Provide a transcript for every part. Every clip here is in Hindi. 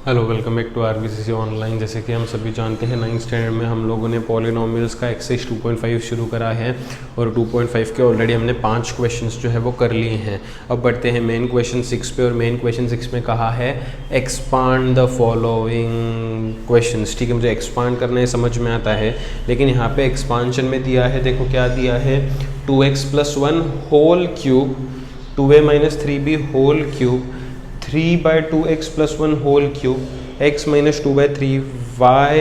Hello, welcome back to RBCC online. जैसे कि हम सभी जानते हैं 9th स्टैंडर्ड में हम लोगों ने पॉलिनोमियल्स का एक्सरसाइज 2.5 शुरू करा है और 2.5 के ऑलरेडी हमने 5 क्वेश्चंस जो है वो कर लिए हैं। अब बढ़ते हैं मेन क्वेश्चन 6 पे, और मेन क्वेश्चन 6 में कहा है एक्सपांड द फॉलोइंग क्वेश्चंस। ठीक है, मुझे एक्सपांड करना है, समझ में आता है, लेकिन यहाँ पे एक्सपांशन में दिया है, देखो क्या दिया है, 2x + 1 whole cube 2a - 3b whole cube 3/2x + 1 whole cube x - 2/3y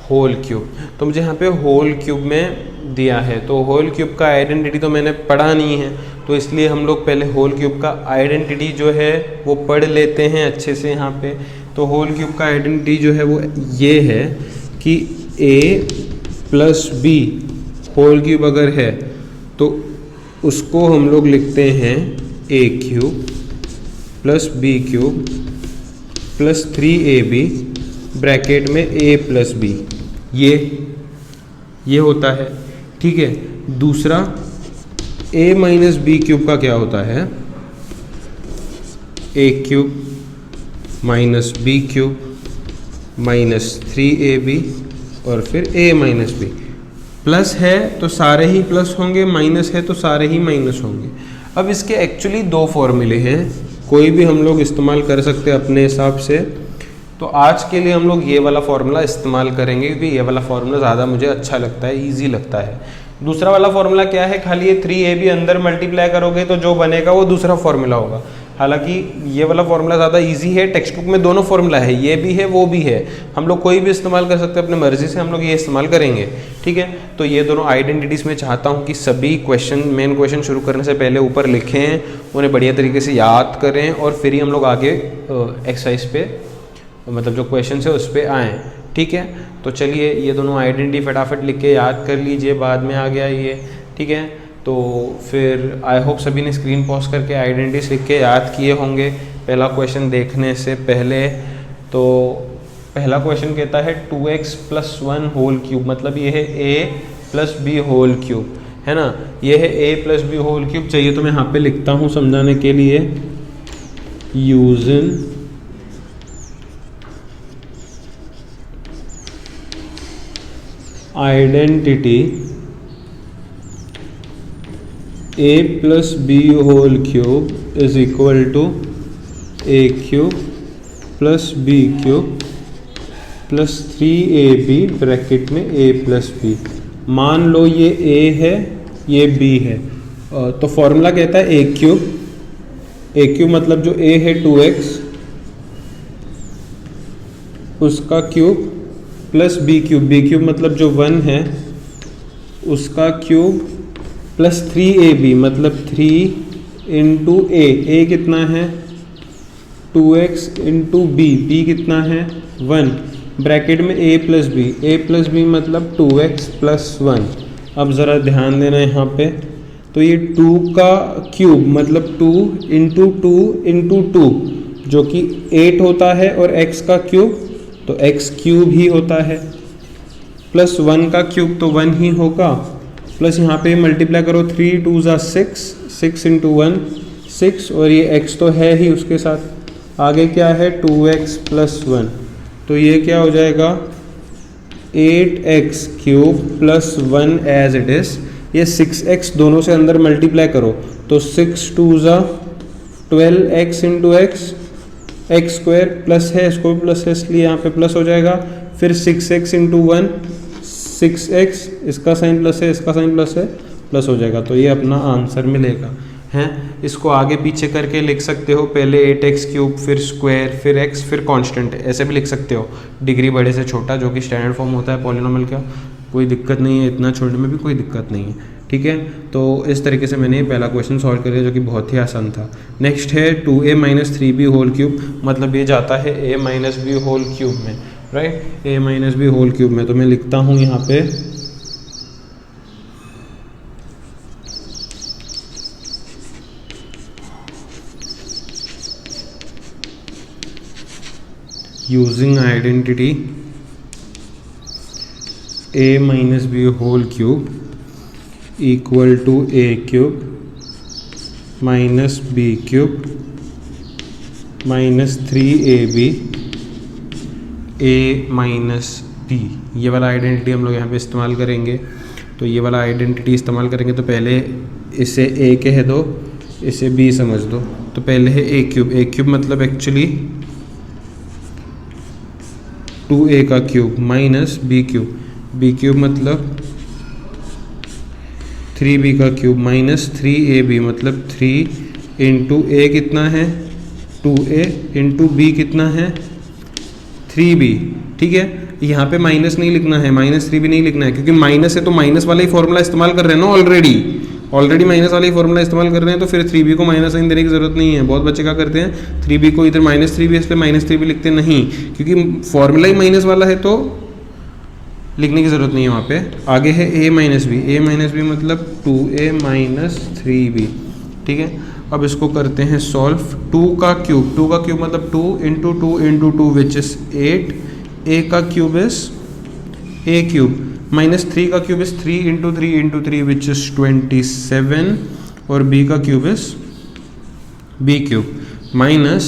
whole cube. तो मुझे यहाँ पे होल क्यूब में दिया है, तो होल क्यूब का आइडेंटिटी तो मैंने पढ़ा नहीं है, तो इसलिए हम लोग पहले होल क्यूब का आइडेंटिटी जो है वो पढ़ लेते हैं अच्छे से। यहाँ पे तो होल क्यूब का आइडेंटिटी जो है वो ये है कि a + b होल क्यूब अगर है तो उसको हम लोग लिखते हैं a³ + b³ + 3ab ब्रैकेट में a + b, ये होता है। ठीक है, दूसरा a - b³ का क्या होता है, a³ - b³ - 3ab और फिर a - b। प्लस है तो सारे ही प्लस होंगे, माइनस है तो सारे ही माइनस होंगे। अब इसके एक्चुअली 2 फॉर्मूले हैं, कोई भी हम लोग इस्तेमाल कर सकते हैं अपने हिसाब से। तो आज के लिए हम लोग ये वाला फार्मूला इस्तेमाल करेंगे, क्योंकि ये वाला फार्मूला ज़्यादा मुझे अच्छा लगता है, इजी लगता है। दूसरा वाला फार्मूला क्या है, खाली ये 3ab अंदर मल्टीप्लाई करोगे तो जो बनेगा वो दूसरा फार्मूला होगा। हालांकि ये वाला फार्मूला ज़्यादा इजी है, टेक्स्ट बुक में दोनों फार्मूला है, ये भी है वो भी है, हम लोग कोई भी इस्तेमाल कर सकते हैं, अपने मर्जी से हम लोग ये इस्तेमाल करेंगे। ठीक है, तो ये दोनों आइडेंटिटीज़ में चाहता हूँ कि सभी क्वेश्चन, मेन क्वेश्चन शुरू करने से पहले ऊपर लिखें, उन्हें बढ़िया तरीके से याद करें और फिर ही हम लोग आगे एक्सरसाइज पे, मतलब जो क्वेश्चन है उस पर आएँ। ठीक है, तो चलिए ये दोनों आइडेंटिटी फटाफट लिख के याद कर लीजिए, बाद में आ गया ये। ठीक है, तो फिर आई होप सभी ने स्क्रीन पॉज करके आइडेंटिटीज लिख के याद किए होंगे पहला क्वेश्चन देखने से पहले। तो पहला क्वेश्चन कहता है 2x + 1 होल क्यूब, मतलब ये है a + b होल क्यूब, है ना, ये है a + b होल क्यूब चाहिए। तो मैं यहाँ पे लिखता हूँ समझाने के लिए, using identity a + b whole cube = a³ + b³ + 3ab bracket में a + b। मान लो ये a है, ये b है, तो फॉर्मूला कहता है a³ मतलब जो a है 2x उसका क्यूब + b³ मतलब जो 1 है उसका क्यूब + 3ab मतलब 3 × a कितना है 2x × b कितना है 1 ब्रैकेट में a + b मतलब 2x + 1। अब ज़रा ध्यान देना यहाँ पे, तो ये 2 का क्यूब मतलब 2 × 2 × 2 जो कि 8 होता है, और x का क्यूब तो x³ ही होता है, + 1 का क्यूब तो 1 ही होगा, प्लस यहाँ पे मल्टीप्लाई करो 3 × 2 = 6, 6 × 1 6, और ये x तो है ही उसके साथ। आगे क्या है 2x + 1, तो ये क्या हो जाएगा 8x³ + 1 एज इट इज़। ये 6x दोनों से अंदर मल्टीप्लाई करो तो 6 × 2 = 12x × x² प्लस है, इसको भी प्लस है इसलिए यहाँ पे प्लस हो जाएगा। फिर 6x × 1 6x, इसका साइन प्लस है, इसका साइन प्लस है, प्लस हो जाएगा। तो ये अपना आंसर मिलेगा हैं। इसको आगे पीछे करके लिख सकते हो, पहले 8x³ फिर स्क्वायर फिर x फिर कांस्टेंट, ऐसे भी लिख सकते हो, डिग्री बड़े से छोटा, जो कि स्टैंडर्ड फॉर्म होता है पॉलिनोमियल का। कोई दिक्कत नहीं है, इतना छोटे में भी कोई दिक्कत नहीं है। ठीक है, तो इस तरीके से मैंने पहला क्वेश्चन सॉल्व कर लिया, जो कि बहुत ही आसान था। नेक्स्ट है 2a - 3b होल क्यूब, मतलब ये जाता है a - b होल क्यूब में, right, a - b whole cube में। तो मैं लिखता हूँ यहाँ पे using identity a - b whole cube = a³ - b³ - 3ab A minus B, ये वाला आइडेंटिटी हम लोग यहाँ पे इस्तेमाल करेंगे। तो ये वाला आइडेंटिटी इस्तेमाल करेंगे तो पहले इसे ए कह दो, इसे बी समझ दो। तो पहले है ए क्यूब मतलब एक्चुअली 2a का क्यूब माइनस बी क्यूब मतलब 3b का क्यूब माइनस 3ab मतलब 3 इंटू ए कितना है 2a इंटू बी कितना है 3b। ठीक है, यहाँ पे माइनस नहीं लिखना है, -3b नहीं लिखना है, क्योंकि माइनस है तो माइनस वाला ही फॉर्मूला इस्तेमाल कर रहे हैं ना ऑलरेडी माइनस वाला ही फॉर्मूला इस्तेमाल कर रहे हैं। तो फिर 3b को माइनस साइन देने की जरूरत नहीं है। बहुत बच्चे क्या करते हैं 3b को इधर -3b इसलिए -3b लिखते नहीं, क्योंकि फॉर्मूला ही माइनस वाला है तो लिखने की ज़रूरत नहीं है वहाँ पे। आगे है a माइनस बी मतलब 2a माइनस 3b। ठीक है, अब इसको करते हैं सॉल्व। 2 का क्यूब मतलब 2 into 2 into 2 which is 8, a का cube is a cube minus 3 का cube is 3 into 3 into 3 which is 27 और b का cube is b cube minus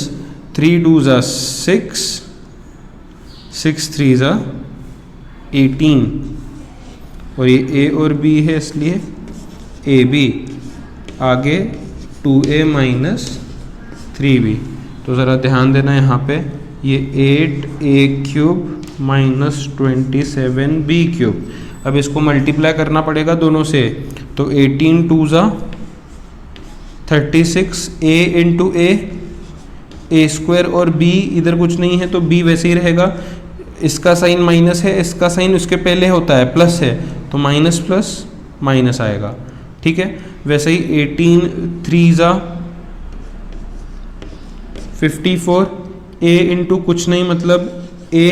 3 2 ज़ा 6, 6 3 ज़ा 18 और ये a और b है इसलिए ab। आगे 2a माइनस 3b। तो ज़रा ध्यान देना यहाँ पे, ये 8a cube minus 27b cube. अब इसको मल्टीप्लाई करना पड़ेगा दोनों से। तो 18 2 ज़ा 36, a इंटू a स्क्वायर और b इधर कुछ नहीं है तो b वैसे ही रहेगा। इसका साइन माइनस है, इसका साइन उसके पहले होता है प्लस है, तो माइनस प्लस माइनस आएगा। ठीक है, वैसे ही 18 3 ज़ा 54, a इंटू कुछ नहीं मतलब a,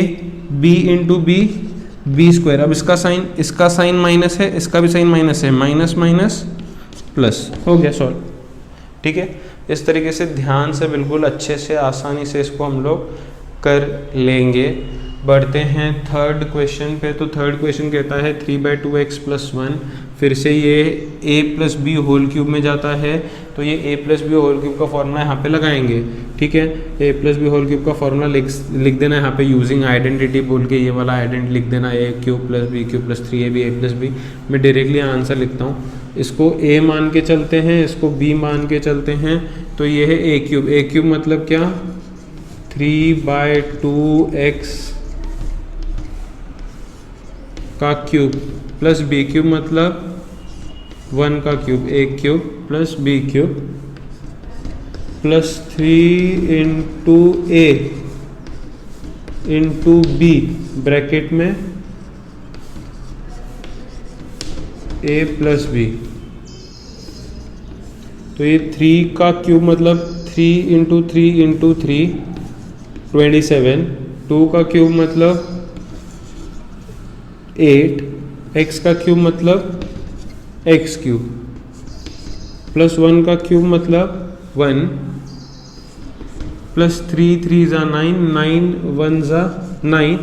b into b square. अब इसका साइन माइनस है, इसका भी साइन माइनस है, माइनस माइनस प्लस, हो गया सॉल्व। ठीक है, इस तरीके से ध्यान से बिल्कुल अच्छे से आसानी से इसको हम लोग कर लेंगे। बढ़ते हैं थर्ड क्वेश्चन पे। तो थर्ड क्वेश्चन कहता है 3/2x + 1। फिर से ये a + b होल क्यूब में जाता है, तो ये a + b होल क्यूब का फॉर्मूला यहाँ पे लगाएंगे। ठीक है, a + b होल क्यूब का फॉर्मूला लिख देना यहाँ पे यूजिंग आइडेंटिटी बोल के, ये वाला आइडेंटिटी लिख देना a cube + b cube + 3ab a + b। मैं डायरेक्टली आंसर लिखता हूँ, इसको a मान के चलते हैं, इसको b मान के चलते हैं। तो ये है a क्यूब मतलब क्या 3/2x का क्यूब प्लस b क्यूब मतलब 1 का cube, a cube plus b cube plus 3 into a into b bracket में a प्लस b। तो ये 3 का क्यूब मतलब 3 इंटू 3 इंटू 3 27। 2 का क्यूब मतलब 8, x का क्यूब मतलब x क्यूब प्लस 1 का क्यूब मतलब 1 प्लस 3 3 ज़ा 9, 9 1 ज़ा 9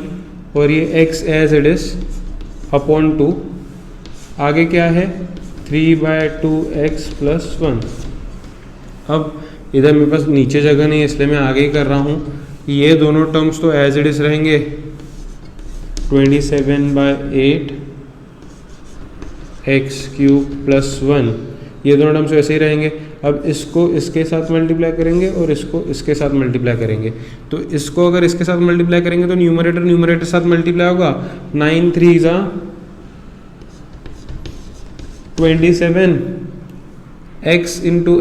और ये x as it is upon 2। आगे क्या है 3/2x + 1। अब इधर मेरे पास नीचे जगह नहीं है इसलिए मैं आगे ही कर रहा हूँ। ये दोनों टर्म्स तो एज इट इज़ रहेंगे, 27/8 x³ + 1, ये दोनों टर्म्स वैसे ही रहेंगे। अब इसको इसके साथ मल्टीप्लाई करेंगे और इसको इसके साथ मल्टीप्लाई करेंगे। तो इसको अगर इसके साथ मल्टीप्लाई करेंगे तो न्यूमरेटर साथ मल्टीप्लाई होगा, 9 3 ज़ा 27 x इंटू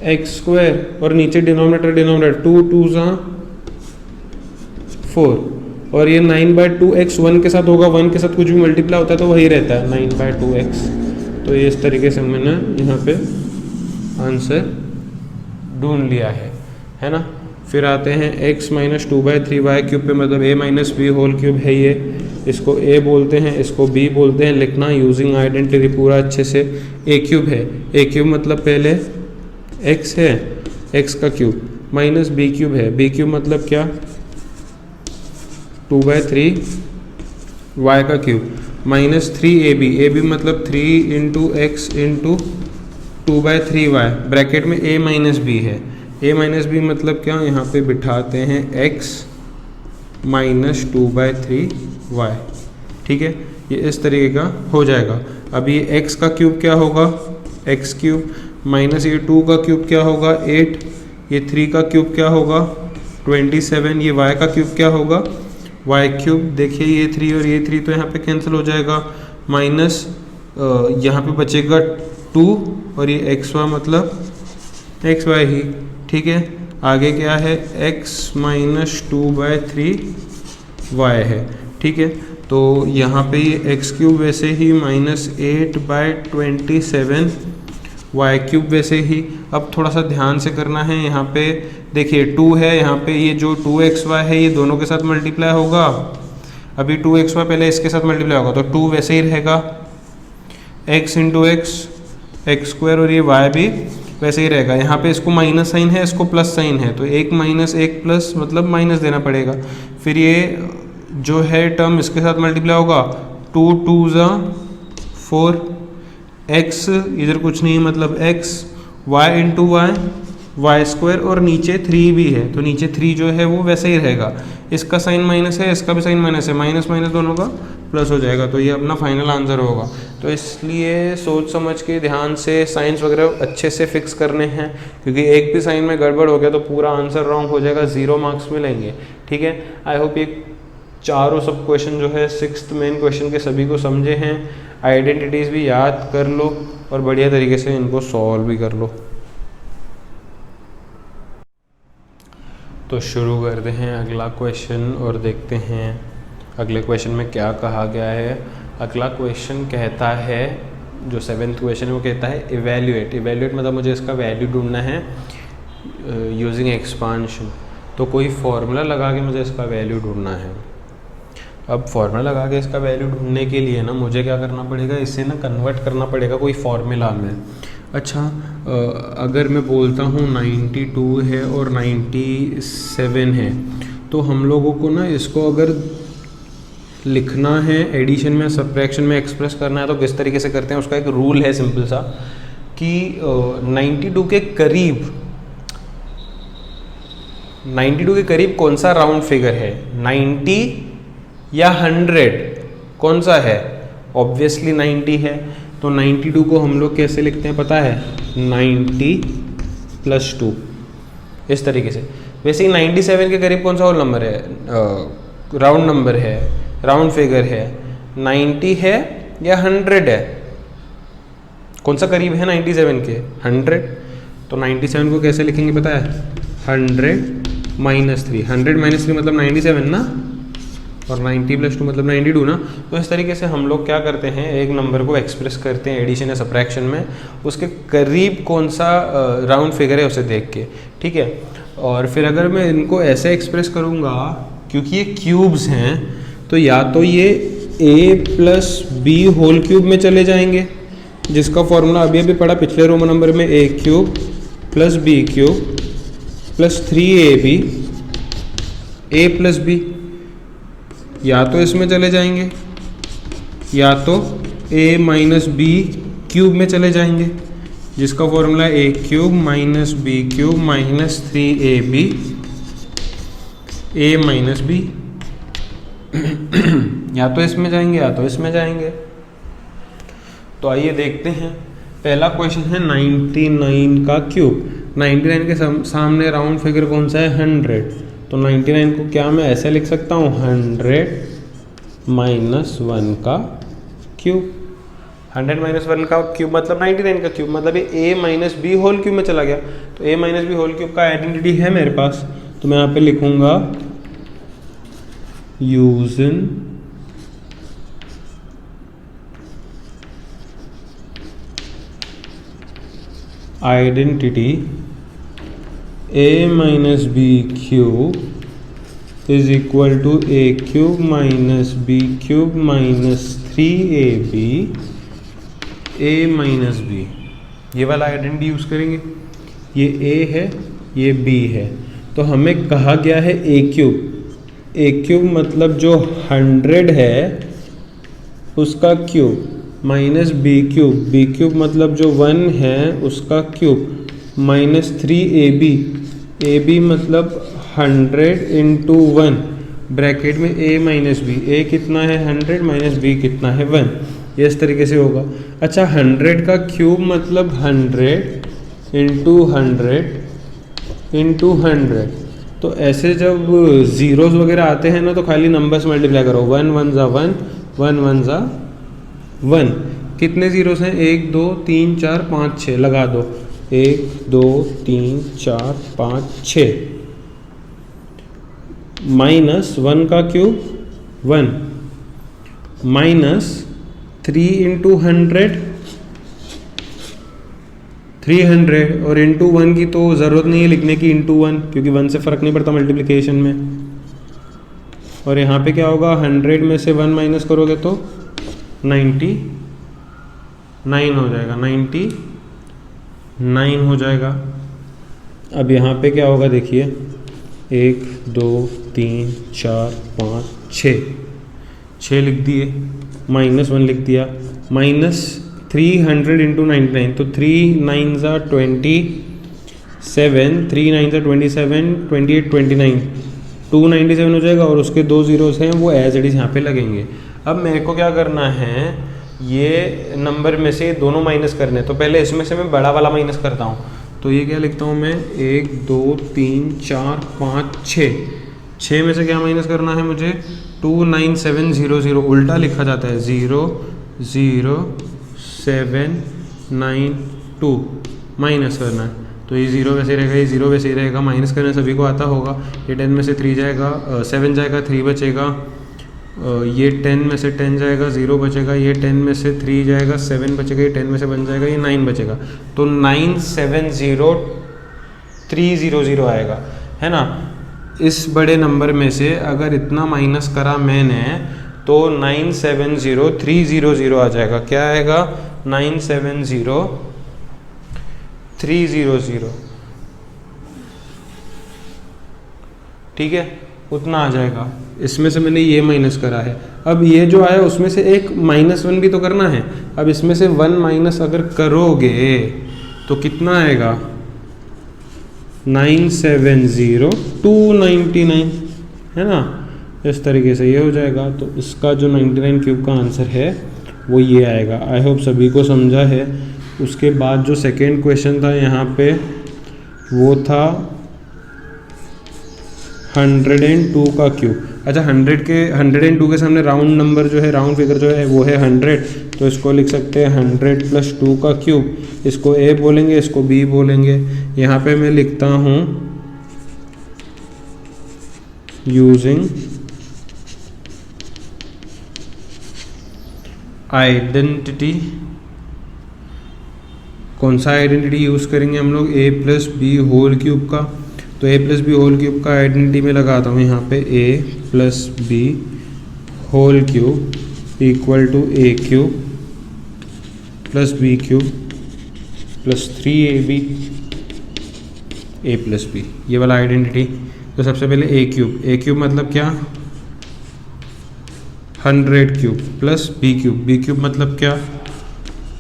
x स्क्वायर और नीचे डिनोमिनेटर 2 2 ज़ा 4 और ये 9/2x 1 के साथ होगा, 1 के साथ कुछ भी मल्टीप्लाई होता है तो वही रहता है 9/2x। तो ये इस तरीके से मैंने यहाँ पे आंसर ढूंढ लिया है ना। फिर आते हैं x - 2/3y क्यूब पे, मतलब a - b होल क्यूब है ये। इसको a बोलते हैं, इसको b बोलते हैं। लिखना यूजिंग आइडेंटिटी पूरा अच्छे से। a क्यूब है, a क्यूब मतलब पहले x है, x का क्यूब माइनस b क्यूब है, b क्यूब मतलब क्या 2/3 y का क्यूब माइनस 3ab मतलब 3 into x into 2/3y bracket में a - b है। a - b मतलब क्या, यहाँ पे बिठाते हैं x माइनस 2/3y, ठीक है। ये इस तरीके का हो जाएगा। अब ये x का क्यूब क्या होगा, x क्यूब माइनस ये 2 का क्यूब क्या होगा 8, ये 3 का क्यूब क्या होगा 27, ये y का क्यूब क्या होगा y क्यूब। देखिए ये 3 और ये 3 तो यहाँ पे कैंसिल हो जाएगा, माइनस यहाँ पे बचेगा 2 और ये xy मतलब xy ही, ठीक है। आगे क्या है x माइनस 2/3y है, ठीक है। तो यहाँ पे ये x क्यूब वैसे ही माइनस 8/27 y क्यूब वैसे ही। अब थोड़ा सा ध्यान से करना है, यहाँ पे देखिए 2 है, यहाँ पे ये जो 2xy है ये दोनों के साथ मल्टीप्लाई होगा। अभी 2xy पहले इसके साथ मल्टीप्लाई होगा तो 2 वैसे ही रहेगा, x इंटू एक्स स्क्वायर, और ये y भी वैसे ही रहेगा। यहाँ पे इसको माइनस साइन है, इसको प्लस साइन है, तो 1 माइनस 1 प्लस मतलब माइनस देना पड़ेगा। फिर ये जो है टर्म इसके साथ मल्टीप्लाई होगा, 2 2 ज़ा 4, x इधर कुछ नहीं मतलब x, y into Y square, और नीचे 3 भी है तो नीचे 3 जो है वो वैसे ही रहेगा। इसका साइन माइनस है, इसका भी साइन माइनस है, माइनस माइनस दोनों का प्लस हो जाएगा, तो ये अपना फाइनल आंसर होगा। तो इसलिए सोच समझ के ध्यान से साइंस वगैरह अच्छे से फिक्स करने हैं, क्योंकि एक भी साइन में गड़बड़ हो गया तो पूरा आंसर रॉन्ग हो जाएगा, 0 मार्क्स मिलेंगे, ठीक है। आई होप ये चारों सब क्वेश्चन जो है 6th मेन क्वेश्चन के सभी को समझे हैं। आइडेंटिटीज़ भी याद कर लो और बढ़िया तरीके से इनको सॉल्व भी कर लो। तो शुरू करते हैं अगला क्वेश्चन और देखते हैं अगले क्वेश्चन में क्या कहा गया है। अगला क्वेश्चन कहता है, जो 7th क्वेश्चन है वो कहता है इवेल्यूएट मतलब मुझे इसका वैल्यू ढूंढना है यूजिंग एक्सपांशन। तो कोई फॉर्मूला लगा के मुझे इसका वैल्यू ढूंढना है। अब फॉर्मूला लगा के इसका वैल्यू ढूंढने के लिए ना मुझे क्या करना पड़ेगा, इसे ना कन्वर्ट करना पड़ेगा कोई फॉर्मूला में। अच्छा, अगर मैं बोलता हूँ 92 है और 97 है, तो हम लोगों को ना इसको अगर लिखना है एडिशन में सब्ट्रैक्शन में एक्सप्रेस करना है तो किस तरीके से करते हैं, उसका एक रूल है सिंपल सा कि 92 के करीब कौन सा राउंड फिगर है, 90 या 100, कौन सा है? ऑब्वियसली 90 है। तो 92 को हम लोग कैसे लिखते हैं पता है, 90 + 2 इस तरीके से। वैसे ही 97 के करीब कौन सा होल नंबर है, राउंड नंबर है, राउंड फिगर है, 90 है या 100 है, कौन सा करीब है 97 के? 100। तो 97 को कैसे लिखेंगे पता है, 100 - 3, 100 - 3 मतलब 97 ना, और 90 + 2 मतलब 92 ना। तो इस तरीके से हम लोग क्या करते हैं, एक नंबर को एक्सप्रेस करते हैं एडिशन या सब्ट्रैक्शन में, उसके करीब कौन सा राउंड फिगर है उसे देख के, ठीक है। और फिर अगर मैं इनको ऐसे एक्सप्रेस करूँगा, क्योंकि ये क्यूब्स हैं, तो या तो ये a + b होल क्यूब में चले जाएंगे, जिसका फॉर्मूला अभी अभी पढ़ा पिछले रोमन नंबर में, a³ + b³ + 3ab a + b, या तो इसमें चले जाएंगे या तो a - b³ में चले जाएंगे, जिसका formula a³ - b³ - 3ab a - b। या तो इसमें जाएंगे या तो इसमें जाएंगे। तो आइए देखते हैं। पहला क्वेश्चन है 99 का क्यूब। 99 के सामने राउंड फिगर कौन सा है, 100। तो 99 को क्या मैं ऐसे लिख सकता हूँ, 100 - 1 का क्यूब। 100 - 1 का क्यूब मतलब 99 का क्यूब, मतलब ये a - b होल क्यूब में चला गया। तो a - b होल क्यूब का आइडेंटिटी है मेरे पास, तो मैं यहाँ पे लिखूंगा using identity a - b³ is equal to a³ - b³ - 3ab a - b। ये वाला आइडेंटिटी यूज़ करेंगे। ये a है, ये b है, तो हमें कहा गया है a³ मतलब जो 100 है उसका क्यूब, माइनस b³ मतलब जो 1 है उसका क्यूब, - 3ab मतलब 100 × 1 ब्रैकेट में a माइनस बी, a कितना है 100 माइनस b कितना है 1, ये इस तरीके से होगा। अच्छा 100 का क्यूब मतलब 100 इंटू 100 इंटू 100, तो ऐसे जब ज़ीरोज़ वगैरह आते हैं ना तो खाली नंबर्स मल्टीप्लाई करो, 1 1 ज़ा 1, 1 1 ज़ा 1। कितने ज़ीरोज़ हैं 1 2 3 4 5 6, लगा दो 1 2 3 4 5 6, माइनस 1 का क्यूब 1, माइनस 3 इंटू 100 300, और इंटू 1 की तो ज़रूरत नहीं है लिखने की, इंटू 1, क्योंकि 1 से फ़र्क नहीं पड़ता मल्टीप्लिकेशन में। और यहाँ पे क्या होगा 100 में से 1 माइनस करोगे तो 99 हो जाएगा, 99 हो जाएगा। अब यहाँ पे क्या होगा देखिए 1 2 3 4 5 6 लिख दिए, माइनस 1 लिख दिया, माइनस 300 इंटू 99, तो 3 9 ज़ा 27, 3 9 ज़ा 27, 28 29, 297 हो जाएगा। और उसके 2 ज़ीरोज़ हैं वो एज इट इज़ यहाँ पे लगेंगे। अब मेरे को क्या करना है, ये नंबर में से दोनों माइनस करने, तो पहले इसमें से मैं बड़ा वाला माइनस करता हूँ। तो ये क्या लिखता हूँ मैं 1 2 3 4 5 6 में से क्या माइनस करना है मुझे 29700, उल्टा लिखा जाता है 00792 माइनस करना है। तो ये 0 वैसे रहेगा, ये 0 वैसे ही रहेगा, माइनस करना सभी को आता होगा। ये 10 में से 3 जाएगा, 7 जाएगा, 3 बचेगा, ये 10 में से 10 जाएगा, 0 बचेगा, ये 10 में से 3 जाएगा, 7 बचेगा, ये 10 में से 1 जाएगा, ये 9 बचेगा, तो 970300 आएगा, है ना। इस बड़े नंबर में से अगर इतना माइनस करा मैंने तो 970300 आ जाएगा। क्या आएगा 970300, ठीक है, उतना आ जाएगा। इसमें से मैंने ये माइनस करा है। अब ये जो आया उसमें से एक -1 भी तो करना है। अब इसमें से 1 माइनस अगर करोगे तो कितना आएगा 970299, है ना। इस तरीके से ये हो जाएगा। तो इसका जो 99 क्यूब का आंसर है वो ये आएगा। आई होप सभी को समझा है। उसके बाद जो सेकेंड क्वेश्चन था यहाँ पे वो था 102 का क्यूब। अच्छा 102 के सामने राउंड नंबर जो है, राउंड फिगर जो है वो है 100, तो इसको लिख सकते हैं 100 + 2 का क्यूब। इसको ए बोलेंगे, इसको बी बोलेंगे। यहाँ पे मैं लिखता हूँ यूजिंग आइडेंटिटी। कौन सा आइडेंटिटी यूज़ करेंगे हम लोग, a + b होल क्यूब का। तो a + b होल क्यूब का आइडेंटिटी में लगाता हूँ यहाँ पे a + b whole cube = a³ + b³ + 3ab a + b, ये वाला आइडेंटिटी। तो सबसे पहले a³ मतलब क्या 100³ + b³ मतलब क्या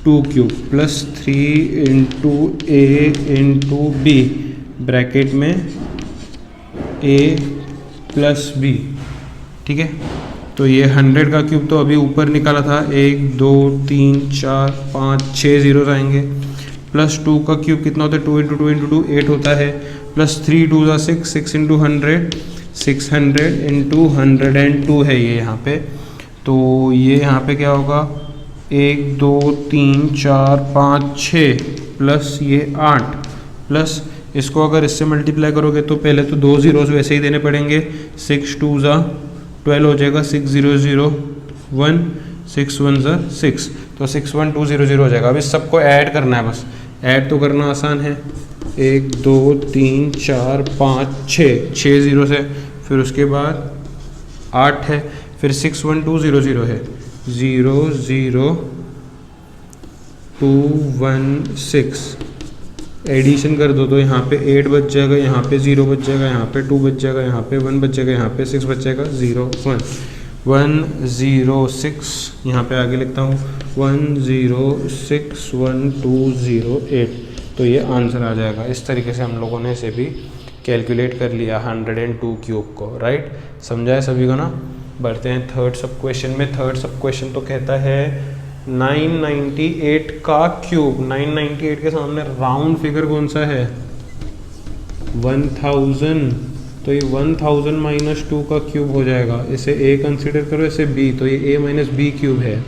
2³ + 3 × a × b ब्रैकेट में a + b, ठीक है। तो ये 100 का क्यूब तो अभी ऊपर निकाला था, 1 2 3 4 5 6 ज़ीरोज़ आएंगे। + 2 का क्यूब कितना होता है 2 × 2 × 2 8 होता है, + 3 2 = 6, 6 × 100 600 × 102 है ये यहाँ पे। तो ये यहाँ पे क्या होगा 1 2 3 4 5 6 प्लस ये 8 प्लस इसको अगर इससे मल्टीप्लाई करोगे तो पहले तो 2 ज़ीरोज़ वैसे ही देने पड़ेंगे। 6 2 ज़ा 12 हो जाएगा, 6 0 0 1 6 1 ज़ा 6, तो 61200 हो जाएगा। अब इस सबको ऐड करना है, बस ऐड तो करना आसान है। 1 2 3 4 5 6 ज़ीरो से, फिर उसके बाद 8 है, फिर 61200 है 0 0 2 1 6। एडिशन कर दो तो यहाँ पे 8 बच जाएगा, यहाँ पे 0 बच जाएगा, यहाँ पे 2 बच जाएगा, यहाँ पे 1 बच जाएगा, यहाँ पे 6 बच जाएगा, 0 1 1 0 6। यहाँ पे आगे लिखता हूँ 1 0 6 1 2 0 8। तो ये आंसर आ जाएगा। इस तरीके से हम लोगों ने इसे भी कैलकुलेट कर लिया 102 क्यूब को, राइट। समझा है सभी को ना। बढ़ते हैं थर्ड सब क्वेश्चन में। थर्ड सब क्वेश्चन तो कहता है 998 का क्यूब। 998 के सामने राउंड फिगर कौन सा है? 1000। तो ये 1000 माइनस 2 का क्यूब हो जाएगा। इसे ए कंसिडर करो, इसे बी, तो ये ए माइनस बी क्यूब है।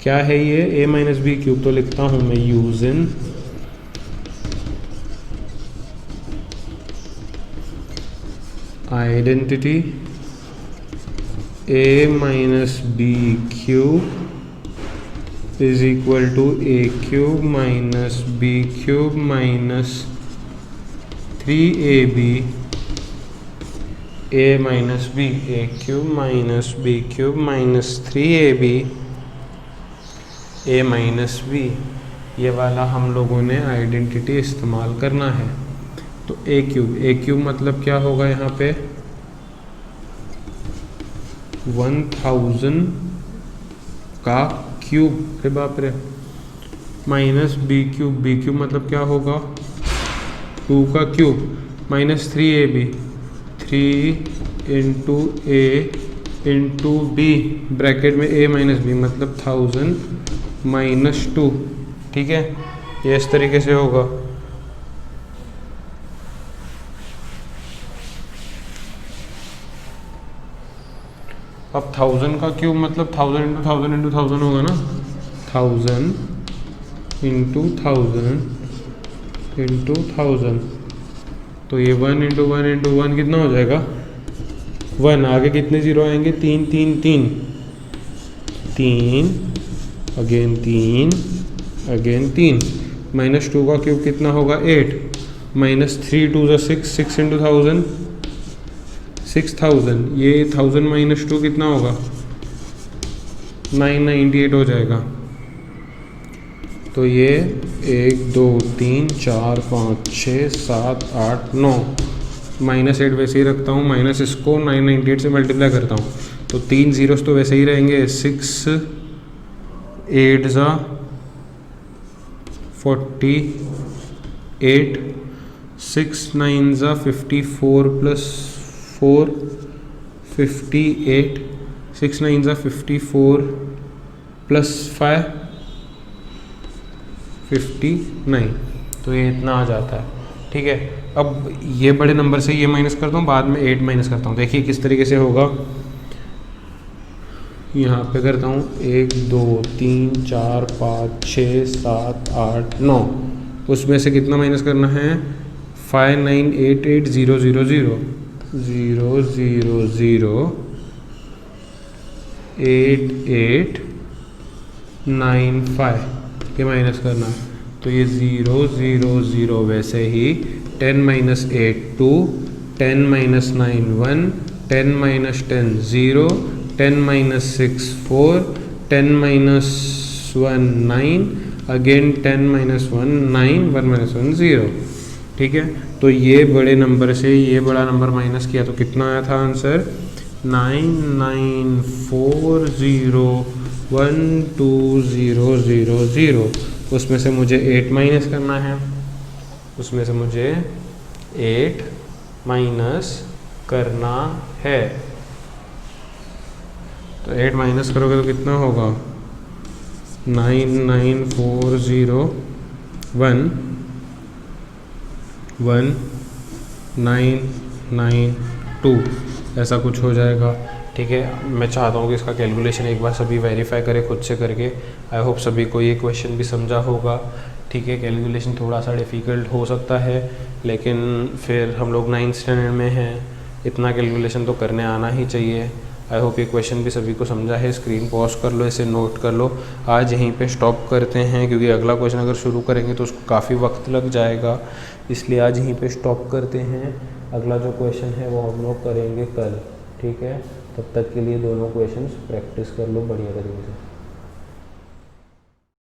क्या है ये? A minus B cube. तो लिखता हूँ मैं using identity A minus B cube is equal to A cube minus B cube minus 3ab a minus B, A cube minus B cube minus 3ab a minus B. ये वाला हम लोगों ने आइडेंटिटी इस्तेमाल करना है। तो ए क्यूब मतलब क्या होगा यहाँ पे? 1000 का क्यूब, अरे बाप रे, माइनस बी क्यूब मतलब क्या होगा? 2 का क्यूब माइनस 3ab, 3 इंटू ए इंटू बी, ब्रैकेट में ए माइनस बी मतलब 1000 माइनस 2। ठीक है, ये इस तरीके से होगा। अब 1000 का क्यूब मतलब 1000 इंटू 1000 इंटू 1000 होगा ना। 1000 इंटू 1000 इंटू 1000, तो ये 1 इंटू 1 इंटू 1 कितना हो जाएगा? 1। आगे कितने जीरो आएंगे? 3 3 3 3, अगेन 3, अगेन 3। माइनस 2 का क्यूब कितना होगा? 8 माइनस 3 2 ज़ा 6, 6 इंटू 1000 6000। ये 1000 माइनस 2 कितना होगा? 998 हो जाएगा। तो ये 1 2 3 4 5 6 7 8 9, माइनस 8 वैसे ही रखता हूँ, माइनस इसको 998 से मल्टीप्लाई करता हूँ तो 3 जीरोस तो वैसे ही रहेंगे। 6 8 ज़ा 48, 6 9 ज़ा 54 प्लस 4 58, 6 9 ज़ा 54 प्लस 5 59। तो ये इतना आ जाता है। ठीक है, अब ये बड़े नंबर से ये माइनस करता हूँ, बाद में 8 माइनस करता हूँ। देखिए किस तरीके से होगा। यहाँ पे करता हूँ 1 2 3 4 5 6 7 8 9, उसमें से कितना माइनस करना है? 5 9 8 8 0 0 0 0 0 0 8 8 9 5, ये माइनस करना। तो ये 0 0 0 वैसे ही 10 minus 8 2, 10 minus 9 1, 10 minus 10 0, 10 minus 6 4, 10 minus 1 9, again 10 minus 1 9, 1 minus 1 0। ठीक है, तो ये बड़े नंबर से ये बड़ा नंबर माइनस किया तो कितना आया था आंसर? 9940120000। उसमें से मुझे 8 माइनस करना है, उसमें से मुझे 8 माइनस करना है। तो 8 माइनस करोगे तो कितना होगा? 994011992 ऐसा कुछ हो जाएगा। ठीक है, मैं चाहता हूँ कि इसका कैलकुलेशन एक बार सभी वेरीफाई करें खुद से करके। आई होप सभी को ये क्वेश्चन भी समझा होगा। ठीक है, कैलकुलेशन थोड़ा सा डिफ़िकल्ट हो सकता है, लेकिन फिर हम लोग 9th स्टैंडर्ड में हैं, इतना कैलकुलेशन तो करने आना ही चाहिए। आई होप ये क्वेश्चन भी सभी को समझा है। स्क्रीन पॉज कर लो, इसे नोट कर लो। आज यहीं पे स्टॉप करते हैं, क्योंकि अगला क्वेश्चन अगर शुरू करेंगे तो उसको काफ़ी वक्त लग जाएगा, इसलिए आज यहीं पे स्टॉप करते हैं। अगला जो क्वेश्चन है वो हम लोग करेंगे कल। ठीक है, तब तक के लिए दोनों क्वेश्चंस प्रैक्टिस कर लो बढ़िया तरीके से।